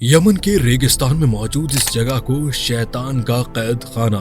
Yemen के रेगिस्तान में मौजूद इस जगह को शैतान का कैद खाना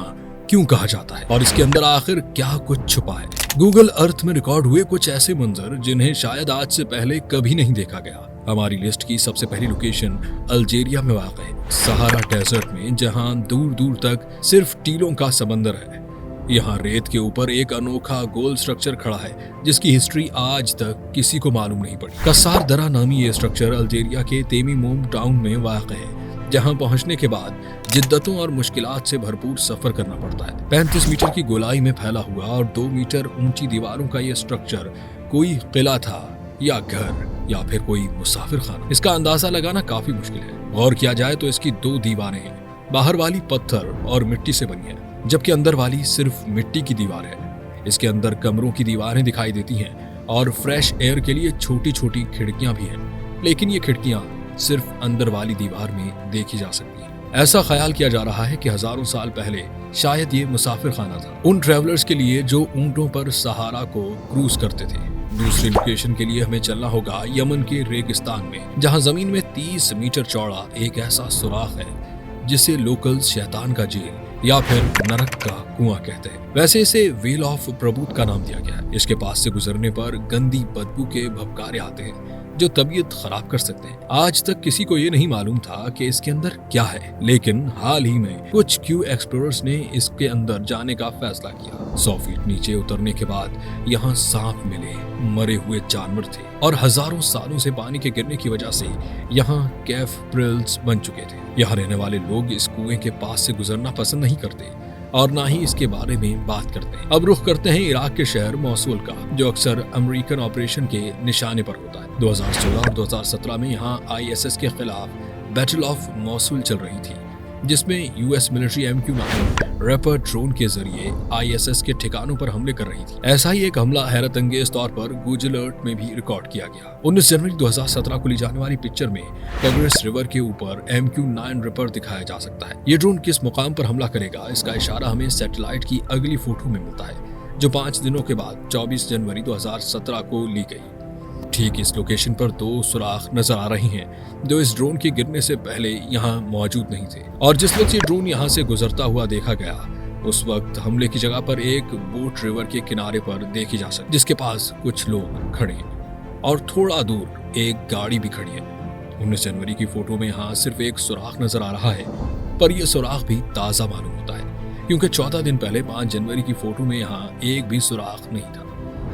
क्यों कहा जाता है और इसके अंदर आखिर क्या कुछ छुपा है। गूगल अर्थ में रिकॉर्ड हुए कुछ ऐसे मंजर जिन्हें शायद आज से पहले कभी नहीं देखा गया। हमारी लिस्ट की सबसे पहली लोकेशन अल्जीरिया में वाक़ है, सहारा डेजर्ट में, जहां दूर दूर तक सिर्फ टीलों का समंदर है। यहाँ रेत के ऊपर एक अनोखा गोल स्ट्रक्चर खड़ा है जिसकी हिस्ट्री आज तक किसी को मालूम नहीं पड़ी। कसार दरा नामी ये स्ट्रक्चर अल्जीरिया के तेमीमोम टाउन में वाक़ है, जहाँ पहुंचने के बाद जिद्दतों और मुश्किलात से भरपूर सफर करना पड़ता है। 35 मीटर की गोलाई में फैला हुआ और 2 मीटर ऊंची दीवारों का ये स्ट्रक्चर कोई किला था या घर या फिर कोई मुसाफिर खाना, इसका अंदाजा लगाना काफी मुश्किल है। गौर किया जाए तो इसकी 2 दीवारें हैं, बाहर वाली पत्थर और मिट्टी से बनी है जबकि अंदर वाली सिर्फ मिट्टी की दीवार है। इसके अंदर कमरों की दीवारें दिखाई देती हैं और फ्रेश एयर के लिए छोटी छोटी खिड़कियां भी हैं, लेकिन ये खिड़कियां सिर्फ अंदर वाली दीवार में देखी जा सकती हैं। ऐसा ख्याल किया जा रहा है कि हजारों साल पहले शायद ये मुसाफिर खाना था उन ट्रेवलर्स के लिए जो ऊंटों पर सहारा को क्रूज करते थे। दूसरी लोकेशन के लिए हमें चलना होगा यमन के रेगिस्तान में, जहां जमीन में 30 मीटर चौड़ा एक ऐसा सुराख है जिसे लोकल्स शैतान का जेल या फिर नरक का कुआं कहते हैं। वैसे इसे वेल ऑफ प्रबूत का नाम दिया गया है। इसके पास से गुजरने पर गंदी बदबू के भबकारे आते हैं जो तबीयत खराब कर सकते हैं। आज तक किसी को ये नहीं मालूम था कि इसके अंदर क्या है, लेकिन हाल ही में कुछ क्यू एक्सप्लोरर्स ने इसके अंदर जाने का फैसला किया। 100 फीट नीचे उतरने के बाद यहाँ सांप मिले, मरे हुए जानवर थे और हजारों सालों से पानी के गिरने की वजह से यहाँ कैफ प्रिल्स बन चुके थे। यहाँ रहने वाले लोग इस कुएं के पास से गुजरना पसंद नहीं करते और ना ही इसके बारे में बात करते हैं। अब रुख करते हैं इराक के शहर मौसूल का, जो अक्सर अमेरिकन ऑपरेशन के निशाने पर होता है। 2016 और 2017 में यहाँ ISS के खिलाफ बैटल ऑफ मौसूल चल रही थी, जिसमें US military MQ-9 wrapper drone के जरिए ISS के ठिकानों पर हमले कर रही थी। ऐसा ही एक हमला हैरत अंगेज तौर पर गुजरात में भी रिकॉर्ड किया गया। 19 जनवरी 2017 को ली जाने वाली पिक्चर में टिग्रिस रिवर के ऊपर MQ-9 रैपर दिखाया जा सकता है। ये ड्रोन किस मुकाम पर हमला करेगा, इसका इशारा हमें सैटेलाइट की अगली फोटो में मिलता है, जो 5 दिनों के बाद 24 जनवरी 2017 को ली गई। ठीक इस लोकेशन पर 2 सुराख नजर आ रही हैं जो इस ड्रोन के गिरने से पहले यहाँ मौजूद नहीं थे, और जिस वक्त ये ड्रोन यहाँ से गुजरता हुआ देखा गया उस वक्त हमले की जगह पर एक बोट रिवर के किनारे पर देखी जा सकती, जिसके पास कुछ लोग खड़े हैं और थोड़ा दूर एक गाड़ी भी खड़ी है। 19 जनवरी की फोटो में यहाँ सिर्फ एक सुराख नजर आ रहा है, पर यह सुराख भी ताजा मालूम होता है क्योंकि 14 दिन पहले 5 जनवरी की फोटो में यहाँ एक भी सुराख नहीं था।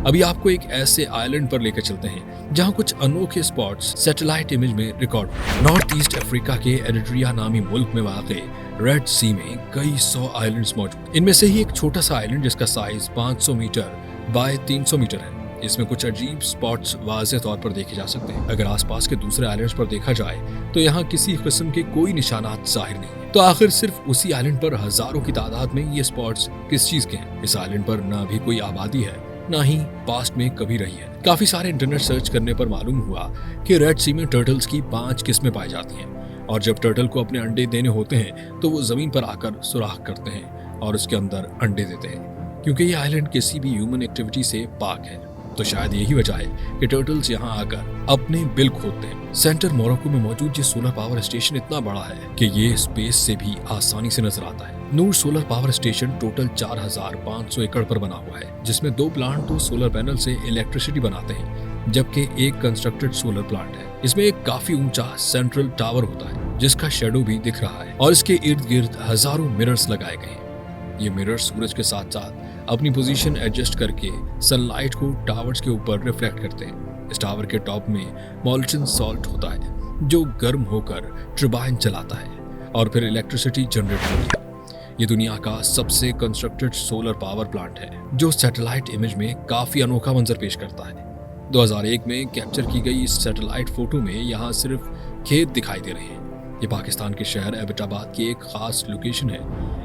अभी आपको एक ऐसे आइलैंड पर लेकर चलते हैं जहां कुछ अनोखे स्पॉट्स सैटेलाइट इमेज में रिकॉर्ड हुए। नॉर्थ ईस्ट अफ्रीका के एरिट्रिया नामी मुल्क में वाक़े रेड सी में कई 100 आइलैंड्स मौजूद। इनमें से ही एक छोटा सा आइलैंड जिसका साइज 500 मीटर बाय 300 मीटर है। इसमें कुछ अजीब स्पॉट्स वाज़ेह तौर पर देखे जा सकते हैं। अगर आसपास के दूसरे आइलैंड्स पर देखा जाए तो यहाँ किसी किस्म के कोई निशानात जाहिर नहीं है। तो आखिर सिर्फ उसी आइलैंड पर हजारों की तादाद में ये स्पॉट्स किस चीज के हैं? इस आइलैंड पर न भी कोई आबादी है, ना ही पास्ट में कभी रही है। काफी सारे इंटरनेट सर्च करने पर मालूम हुआ कि रेड सी में टर्टल्स की 5 किस्में पाई जाती हैं और जब टर्टल को अपने अंडे देने होते हैं तो वो जमीन पर आकर सुराख करते हैं और उसके अंदर अंडे देते हैं। क्योंकि ये आइलैंड किसी भी ह्यूमन एक्टिविटी से पाक है तो शायद यही वजह है कि टर्टल्स यहाँ आकर अपने बिल खोदते हैं। सेंटर मोरक्को में मौजूद ये सोलर पावर स्टेशन इतना बड़ा है कि ये स्पेस से भी आसानी से नजर आता है। नूर सोलर पावर स्टेशन टोटल 4500 एकड़ पर बना हुआ है, जिसमें 2 प्लांट तो सोलर पैनल से इलेक्ट्रिसिटी बनाते हैं जबकि एक कंस्ट्रक्टेड सोलर प्लांट है। इसमें एक काफी ऊंचा सेंट्रल टावर होता है जिसका शेडो भी दिख रहा है और इसके इर्द गिर्द हजारों मिरर्स लगाए गए हैं। ये मिरर्स सूरज के साथ साथ अपनी पोजीशन एडजस्ट करके सनलाइट को टावर्स के ऊपर रिफ्लेक्ट करते हैं। इस टावर के टॉप में मोल्टन सॉल्ट होता है जो गर्म होकर टर्बाइन चलाता है और फिर इलेक्ट्रिसिटी जनरेट होती है। ये दुनिया का सबसे कंस्ट्रक्टेड सोलर पावर प्लांट है जो सैटेलाइट इमेज में काफी अनोखा मंजर पेश करता है। 2001 में कैप्चर की गई इस सैटेलाइट फोटो में यहाँ सिर्फ खेत दिखाई दे रहे हैं। ये पाकिस्तान के शहर एबटाबाद की एक खास लोकेशन है।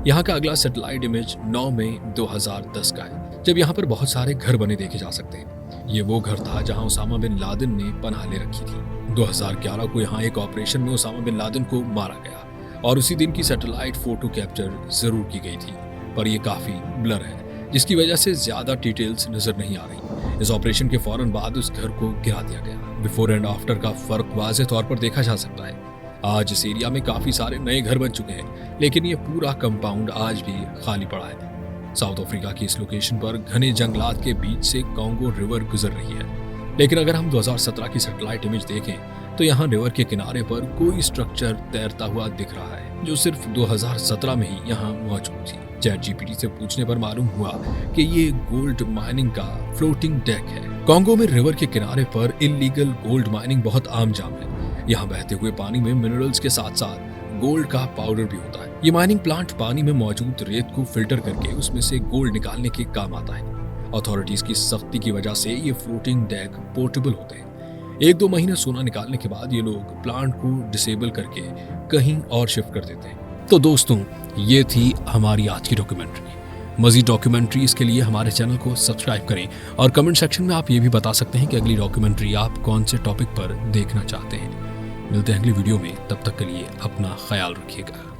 यहाँ का अगला सैटेलाइट इमेज 9 मई 2010 का है, जब यहाँ पर बहुत सारे घर बने देखे जा सकते हैं। ये वो घर था जहाँ उसामा बिन लादेन ने पनाह ले रखी थी। 2011 को यहाँ एक ऑपरेशन में उसामा बिन लादेन को मारा गया और उसी दिन की सैटेलाइट फोटो कैप्चर जरूर की गई थी, पर यह काफी ब्लर है जिसकी वजह से ज्यादा डिटेल्स नजर नहीं आ रही। इस ऑपरेशन के फौरन बाद उस घर को गिरा दिया गया। बिफोर एंड आफ्टर का फर्क वाज़ेह तौर पर देखा जा सकता है। आज इस एरिया में काफी सारे नए घर बन चुके हैं, लेकिन ये पूरा कंपाउंड आज भी खाली पड़ा है। साउथ अफ्रीका की इस लोकेशन पर घने जंगलात के बीच से कॉन्गो रिवर गुजर रही है। लेकिन अगर हम 2017 की सैटेलाइट इमेज देखें तो यहाँ रिवर के किनारे पर कोई स्ट्रक्चर तैरता हुआ दिख रहा है, जो सिर्फ 2017 में ही यहाँ मौजूद थी। ChatGPT से पूछने पर मालूम हुआ कि ये गोल्ड माइनिंग का फ्लोटिंग डेक है। कॉन्गो में रिवर के किनारे पर इलीगल गोल्ड माइनिंग बहुत आम जाम है। यहाँ बहते हुए पानी में मिनरल्स के साथ साथ गोल्ड का पाउडर भी होता है। ये माइनिंग प्लांट पानी में मौजूद रेत को फिल्टर करके उसमें से गोल्ड निकालने के काम आता है। अथॉरिटीज की सख्ती की वजह से ये फ्लोटिंग डेक पोर्टेबल होते हैं। 1-2 महीने सोना निकालने के बाद ये लोग प्लांट को डिसेबल करके कहीं और शिफ्ट कर देते हैं। तो दोस्तों, ये थी हमारी आज की डॉक्यूमेंट्री। मज़ीद डॉक्यूमेंट्रीज के लिए हमारे चैनल को सब्सक्राइब करें और कमेंट सेक्शन में आप ये भी बता सकते हैं कि अगली डॉक्यूमेंट्री आप कौन से टॉपिक पर देखना चाहते हैं। मिलते हैं अगली वीडियो में, तब तक के लिए अपना ख्याल रखिएगा।